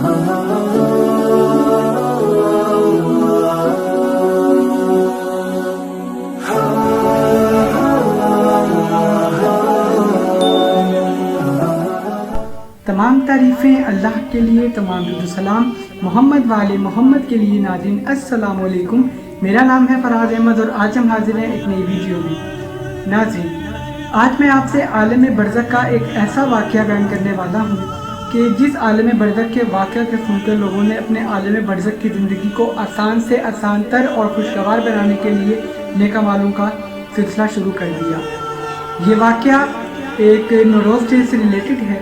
تمام تعریفیں اللہ کے لیے، تمام درود و سلام محمد والے محمد کے لیے۔ ناظرین السلام علیکم، میرا نام ہے فراز احمد اور آج ہم حاضر ہیں ایک نئی ویڈیو میں۔ ناظرین آج میں آپ سے عالم برزخ کا ایک ایسا واقعہ بیان کرنے والا ہوں کہ جس عالم برزخ کے واقعہ کے سن کر لوگوں نے اپنے عالم برزخ کی زندگی کو آسان سے آسان تر اور خوشگوار بنانے کے لیے نیک اعمالوں کا سلسلہ شروع کر دیا۔ یہ واقعہ ایک نوروز ڈے سے ریلیٹڈ ہے،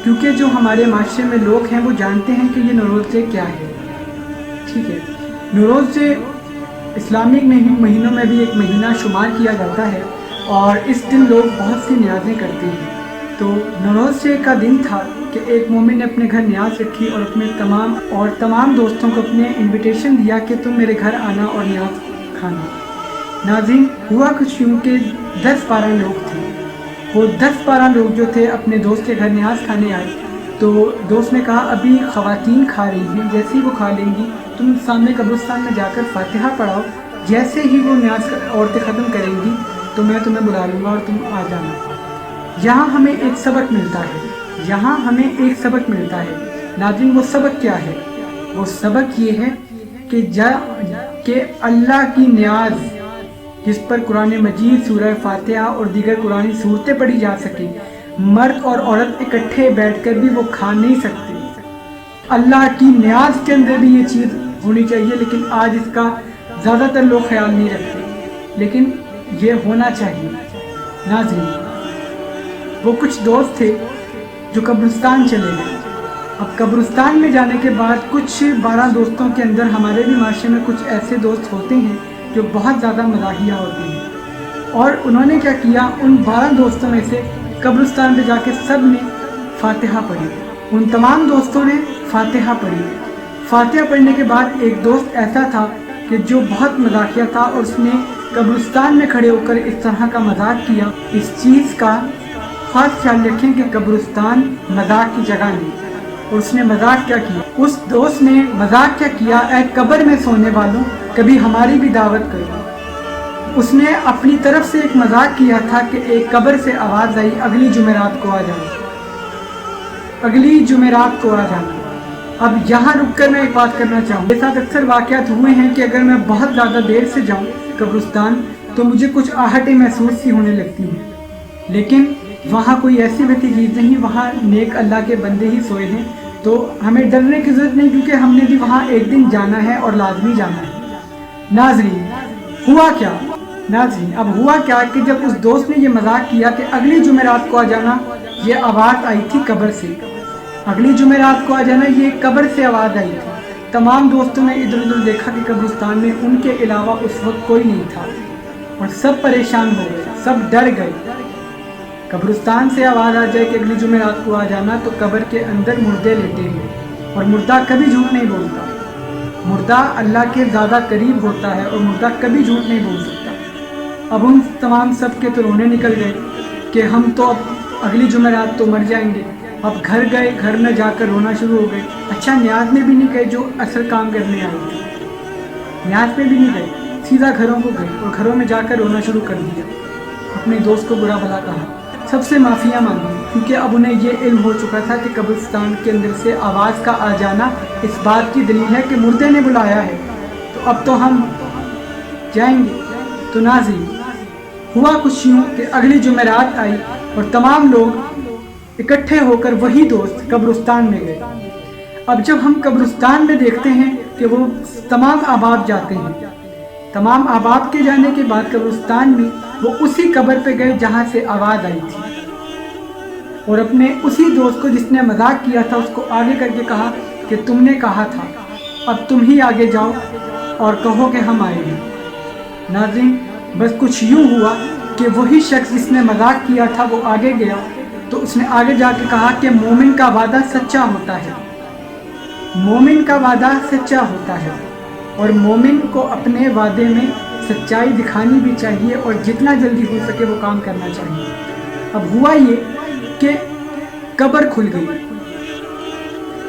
کیونکہ جو ہمارے معاشرے میں لوگ ہیں وہ جانتے ہیں کہ یہ نوروز ڈے کیا ہے۔ ٹھیک ہے، نوروز ڈے اسلامک مہینوں میں بھی ایک مہینہ شمار کیا جاتا ہے اور اس دن لوگ بہت سی نیازیں کرتے ہیں۔ تو نوروز ڈے کا دن تھا کہ ایک مومن نے اپنے گھر نیاز رکھی اور اپنے تمام دوستوں کو اپنے انویٹیشن دیا کہ تم میرے گھر آنا اور نیاز کھانا۔ ناظرین ہوا کچھ یوں کہ 10-12 لوگ تھے۔ وہ 10-12 لوگ جو تھے اپنے دوست کے گھر نیاز کھانے آئے، تو دوست نے کہا ابھی خواتین کھا رہی ہیں، جیسے ہی وہ کھا لیں گی تم سامنے قبرستان میں جا کر فاتحہ پڑھاؤ، جیسے ہی وہ نیاز عورتیں ختم کریں گی تو میں تمہیں بلا لوں گا اور تم آ جانا۔ یہاں ہمیں ایک سبق ملتا ہے۔ ناظرین وہ سبق کیا ہے؟ وہ سبق یہ ہے کہ اللہ کی نیاز جس پر قرآن مجید، سورہ فاتحہ اور دیگر قرآنی صورتیں پڑھی جا سکیں، مرد اور عورت اکٹھے بیٹھ کر بھی وہ کھا نہیں سکتے۔ اللہ کی نیاز کے اندر بھی یہ چیز ہونی چاہیے، لیکن آج اس کا زیادہ تر لوگ خیال نہیں رکھتے، لیکن یہ ہونا چاہیے۔ ناظرین وہ کچھ دوست تھے جو قبرستان چلے گئے۔ اب قبرستان میں جانے کے بعد کچھ 12 دوستوں کے اندر ہمارے بھی معاشرے میں کچھ ایسے دوست ہوتے ہیں جو بہت زیادہ مزاحیہ ہوتے ہیں، اور انہوں نے کیا کیا، ان 12 دوستوں میں سے قبرستان پہ جا کے سب نے فاتحہ پڑھی۔ ان تمام دوستوں نے فاتحہ پڑھی۔ فاتحہ پڑھنے کے بعد ایک دوست ایسا تھا کہ جو بہت مزاحیہ تھا اور اس نے قبرستان میں کھڑے ہو کر اس طرح کا مذاق کیا۔ اس چیز کا خاص خیال رکھیں کہ قبرستان مذاق کی جگہ نہیں۔ اور اس نے مذاق کیا کیا؟ اس دوست نے مذاق کیا کیا، اے قبر میں سونے والوں کبھی ہماری بھی دعوت کرو۔ اس نے اپنی طرف سے ایک مذاق کیا تھا کہ ایک قبر سے آواز آئی اگلی جمعرات کو آ جانا، اگلی جمعرات کو آ جانا۔ اب یہاں رک کر میں ایک بات کرنا چاہوں، میرے ساتھ اکثر واقعات ہوئے ہیں کہ اگر میں بہت زیادہ دیر سے جاؤں قبرستان تو مجھے کچھ آہٹیں محسوس سی ہونے لگتی ہیں، لیکن وہاں کوئی ایسی ویسی چیز نہیں، وہاں نیک اللہ کے بندے ہی سوئے ہیں، تو ہمیں ڈرنے کی ضرورت نہیں، کیونکہ ہم نے بھی وہاں ایک دن جانا ہے اور لازمی جانا ہے۔ ناظرین ہوا کیا؟ اب ہوا کیا کہ جب اس دوست نے یہ مذاق کیا کہ اگلی جمعرات کو آ جانا، یہ آواز آئی تھی قبر سے۔ اگلی جمعرات کو آ جانا، یہ قبر سے آواز آئی تھی۔ تمام دوستوں نے ادھر ادھر دیکھا کہ قبرستان میں ان کے علاوہ اس وقت کوئی نہیں تھا، اور سب پریشان ہو گئے، سب ڈر گئے۔ قبرستان سے آواز آ جائے کہ اگلی جمعرات کو آ جانا تو قبر کے اندر مردے لیٹے ہوئے، اور مردہ کبھی جھوٹ نہیں بولتا۔ مردہ اللہ کے زیادہ قریب ہوتا ہے اور مردہ کبھی جھوٹ نہیں بول سکتا۔ اب ان تمام سب کے تو رونے نکل گئے کہ ہم تو اب اگلی جمعرات تو مر جائیں گے۔ اب گھر گئے، گھر میں جا کر رونا شروع ہو گئے۔ اچھا نیاز میں بھی نہیں گئے جو اصل کام کرنے آئے تھے، نیاز میں بھی نہیں گئے، سیدھا گھروں کو گئے اور گھروں میں جا کر رونا شروع کر دیا۔ اپنے دوست کو برا بھلا کہا، سب سے معافیاں مانگی، کیونکہ اب انہیں یہ علم ہو چکا تھا کہ قبرستان کے اندر سے آواز کا آ جانا اس بات کی دلیل ہے کہ مردے نے بلایا ہے، تو اب تو ہم جائیں گے۔ تو ناظرین ہوا کچھ یوں کہ اگلی جمعرات آئی اور تمام لوگ اکٹھے ہو کر وہی دوست قبرستان میں گئے۔ اب جب ہم قبرستان میں دیکھتے ہیں کہ وہ تمام احباب جاتے ہیں، تمام احباب کے جانے کے بعد قبرستان میں وہ اسی قبر پہ گئے جہاں سے آواز آئی تھی، اور اپنے اسی دوست کو جس نے مذاق کیا تھا اس کو آگے کر کے کہا کہ تم نے کہا تھا، اب تم ہی آگے جاؤ اور کہو کہ ہم آئے ہیں۔ ناظرین بس کچھ یوں ہوا کہ وہی شخص جس نے مذاق کیا تھا وہ آگے گیا، تو اس نے آگے جا کے کہا کہ مومن کا وعدہ سچا ہوتا ہے، مومن کا وعدہ سچا ہوتا ہے، اور مومن کو اپنے وعدے میں سچائی دکھانی بھی چاہیے اور جتنا جلدی ہو سکے وہ کام کرنا چاہیے۔ اب ہوا یہ کہ قبر کھل گئی،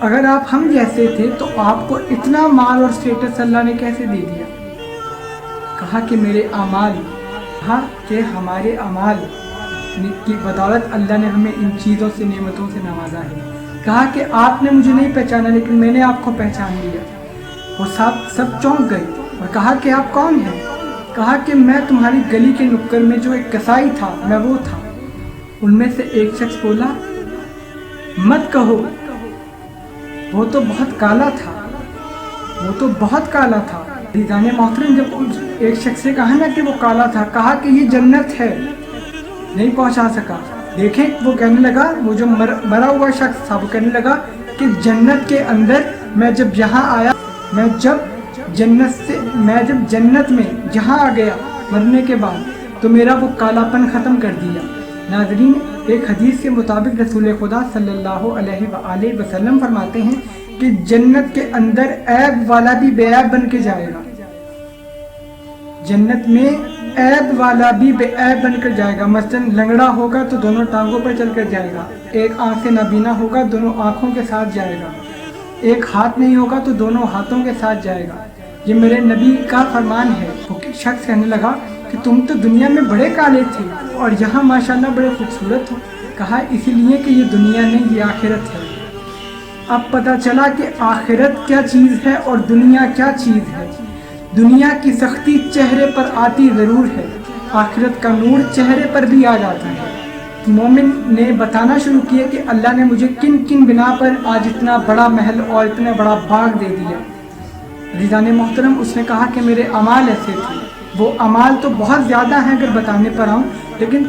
اگر آپ ہم جیسے تھے تو آپ کو اتنا مال اور سٹیٹس اللہ نے کیسے دے دیا؟ کہا کہ میرے اعمال، کہا کہ ہمارے اعمال کی بدولت اللہ نے ہمیں ان چیزوں سے، نعمتوں سے نوازا ہے۔ کہا کہ آپ نے مجھے نہیں پہچانا لیکن میں نے آپ کو پہچان لیا۔ وہ سب چونک گئے اور کہا کہ آپ کون ہیں؟ کہا کہ میں تمہاری گلی کے نکڑ میں جو ایک کسائی تھا، میں وہ تھا۔ ان میں سے ایک شخص بولا، مت کہو، وہ تو بہت کالا تھا، وہ تو بہت کالا تھا۔ عزیزان محترم، جب ایک شخص سے کہا نا کہ وہ کالا تھا، کہا کہ یہ جنت ہے، نہیں پہنچا سکا۔ دیکھیں وہ کہنے لگا، وہ جو مرا ہوا شخص تھا وہ کہنے لگا کہ جنت کے اندر میں جب یہاں آیا، میں جب جنت میں جہاں آ گیا مرنے کے بعد تو میرا وہ کالا پن ختم کر دیا۔ ناظرین، ایک حدیث کے مطابق رسول خدا صلی اللہ علیہ وآلہ وسلم فرماتے ہیں کہ جنت کے اندر عیب والا بھی بے عیب بن کے جائے گا۔ جنت میں عیب والا بھی بے عیب بن کر جائے گا۔ مثلاً لنگڑا ہوگا تو دونوں ٹانگوں پر چل کر جائے گا، ایک آنکھ سے نابینا ہوگا دونوں آنکھوں کے ساتھ جائے گا، ایک ہاتھ نہیں ہوگا تو دونوں ہاتھوں کے ساتھ جائے گا۔ یہ میرے نبی کا فرمان ہے۔ وہ شخص کہنے لگا کہ تم تو دنیا میں بڑے کالے تھے اور یہاں ماشاءاللہ بڑے خوبصورت ہو۔ کہا اسی لیے کہ یہ دنیا نہیں، یہ آخرت ہے۔ اب پتہ چلا کہ آخرت کیا چیز ہے اور دنیا کیا چیز ہے۔ دنیا کی سختی چہرے پر آتی ضرور ہے، آخرت کا نور چہرے پر بھی آ جاتا ہے۔ مومن نے بتانا شروع کیا کہ اللہ نے مجھے کن کن بنا پر آج اتنا بڑا محل اور اتنا بڑا باغ دے دیا۔ عزیزان محترم، اس نے کہا کہ میرے اعمال ایسے تھے۔ وہ اعمال تو بہت زیادہ ہیں اگر بتانے پر آؤں، لیکن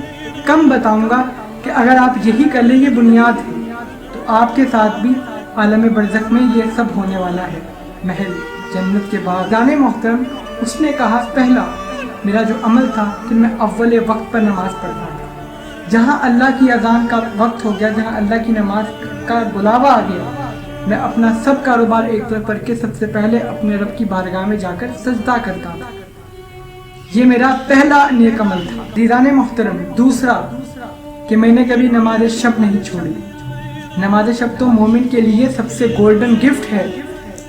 کم بتاؤں گا کہ اگر آپ یہی کر لیں، یہ بنیاد ہے، تو آپ کے ساتھ بھی عالم برزخ میں یہ سب ہونے والا ہے، محل جنت کے باغ۔ عزیزان محترم، اس نے کہا پہلا میرا جو عمل تھا کہ میں اول وقت پر نماز پڑھتا تھا۔ جہاں اللہ کی اذان کا وقت ہو گیا، جہاں اللہ کی نماز کا بلاوا آ گیا، میں اپنا سب کاروبار ایک طرف کر کے سب سے پہلے اپنے رب کی بارگاہ میں جا کر سجدہ کرتا تھا۔ یہ میرا پہلا نیک عمل تھا۔ عزیزان محترم، دوسرا کہ میں نے کبھی نماز شب نہیں چھوڑی۔ نماز شب تو مومن کے لیے سب سے گولڈن گفٹ ہے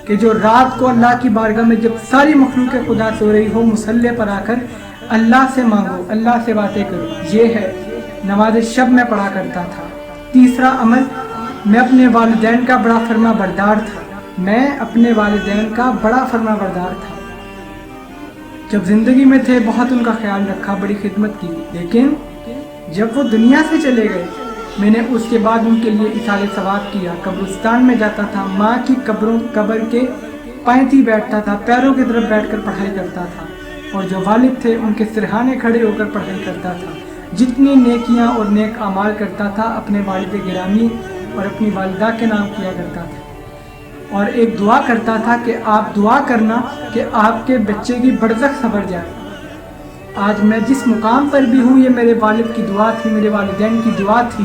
کہ جو رات کو اللہ کی بارگاہ میں جب ساری مخلوق خدا سو رہی ہو، مصلی پر آ کر اللہ سے مانگو، اللہ سے باتیں کرو۔ یہ ہے نماز شب میں پڑھا کرتا تھا۔ تیسرا عمل، میں اپنے والدین کا بڑا فرما بردار تھا۔ میں اپنے والدین کا بڑا فرما بردار تھا۔ جب زندگی میں تھے بہت ان کا خیال رکھا، بڑی خدمت کی، لیکن جب وہ دنیا سے چلے گئے میں نے اس کے بعد ان کے لیے ایثار ثواب کیا۔ قبرستان میں جاتا تھا، ماں کی قبر کے پینتی بیٹھتا تھا، پیروں کی طرف بیٹھ کر پڑھائی کرتا تھا، اور جو والد تھے ان کے سرہانے کھڑے ہو کر پڑھائی کرتا تھا۔ جتنی نیکیاں اور نیک اعمال کرتا تھا اپنے والد گرامی اور اپنی والدہ کے نام کیا کرتا تھا، اور ایک دعا کرتا تھا کہ آپ دعا کرنا کہ آپ کے بچے کی برزخ سنور جائے۔ آج میں جس مقام پر بھی ہوں یہ میرے والد کی دعا تھی، میرے والدین کی دعا تھی،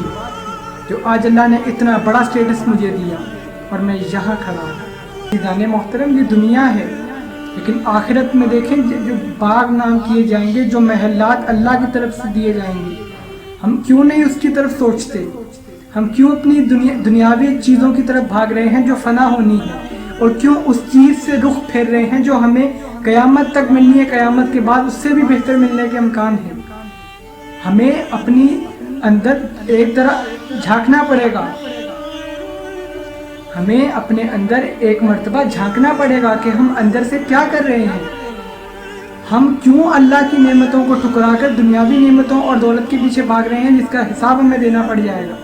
جو آج اللہ نے اتنا بڑا سٹیٹس مجھے دیا اور میں یہاں کھڑا ہوں۔ عزیزان محترم، یہ دنیا ہے، لیکن آخرت میں دیکھیں جو باغ نام کیے جائیں گے، جو محلات اللہ کی طرف سے دیے جائیں گے، ہم کیوں نہیں اس کی طرف سوچتے؟ ہم کیوں اپنی دنیاوی چیزوں کی طرف بھاگ رہے ہیں جو فنا ہونی ہے، اور کیوں اس چیز سے رخ پھیر رہے ہیں جو ہمیں قیامت تک ملنی ہے، قیامت کے بعد اس سے بھی بہتر ملنے کے امکان ہیں۔ ہمیں اپنی اندر ایک طرح جھانکنا پڑے گا، ہمیں اپنے اندر ایک مرتبہ جھانکنا پڑے گا کہ ہم اندر سے کیا کر رہے ہیں۔ ہم کیوں اللہ کی نعمتوں کو ٹھکرا کر دنیاوی نعمتوں اور دولت کے پیچھے بھاگ رہے ہیں، جس کا حساب ہمیں دینا پڑ جائے گا۔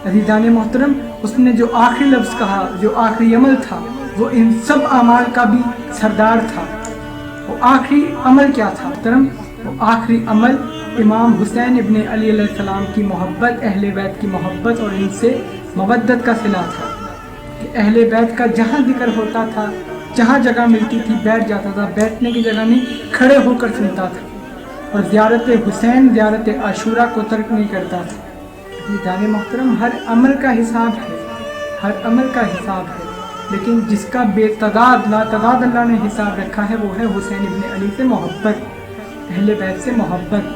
عزیزان محترم، اس نے جو آخری لفظ کہا، جو آخری عمل تھا، وہ ان سب اعمال کا بھی سردار تھا۔ وہ آخری عمل کیا تھا محترم؟ وہ آخری عمل امام حسین ابن علی علیہ السلام کی محبت، اہل بیت کی محبت اور ان سے مودت کا صلہ تھا، کہ اہل بیت کا جہاں ذکر ہوتا تھا، جہاں جگہ ملتی تھی بیٹھ جاتا تھا، بیٹھنے کی جگہ نہیں کھڑے ہو کر سنتا تھا، اور زیارت حسین، زیارت عاشورہ کو ترک نہیں کرتا تھا۔ عزیزان محترم، ہر عمل کا حساب ہے، ہر عمل کا حساب ہے، لیکن جس کا بے تعداد لاتعداد اللہ نے حساب رکھا ہے وہ ہے حسین ابن علی سے محبت، اہل بیت سے محبت۔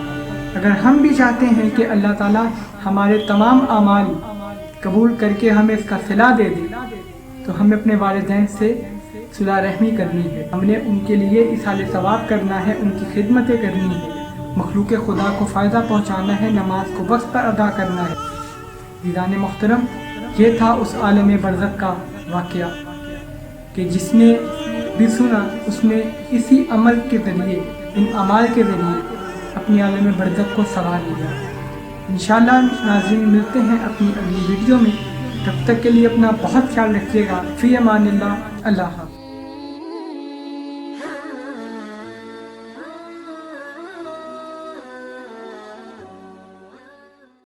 اگر ہم بھی چاہتے ہیں کہ اللہ تعالیٰ ہمارے تمام اعمال قبول کر کے ہمیں اس کا صلہ دے دے، تو ہمیں اپنے والدین سے صلح رحمی کرنی ہے، ہم نے ان کے لیے ایصال ثواب کرنا ہے، ان کی خدمتیں کرنی ہے، مخلوق خدا کو فائدہ پہنچانا ہے، نماز کو وقت پر ادا کرنا ہے۔ عزیزان محترم، یہ تھا اس عالم برزخ کا واقعہ کہ جس نے بھی سنا اس نے اسی عمل کے ذریعے، ان اعمال کے ذریعے اپنی عالم برزخ کو سنوار لیا۔ انشاءاللہ ناظرین ملتے ہیں اپنی اگلی ویڈیو میں، تب تک کے لیے اپنا بہت خیال رکھیے گا۔ فی امان اللہ، اللہ حافظ۔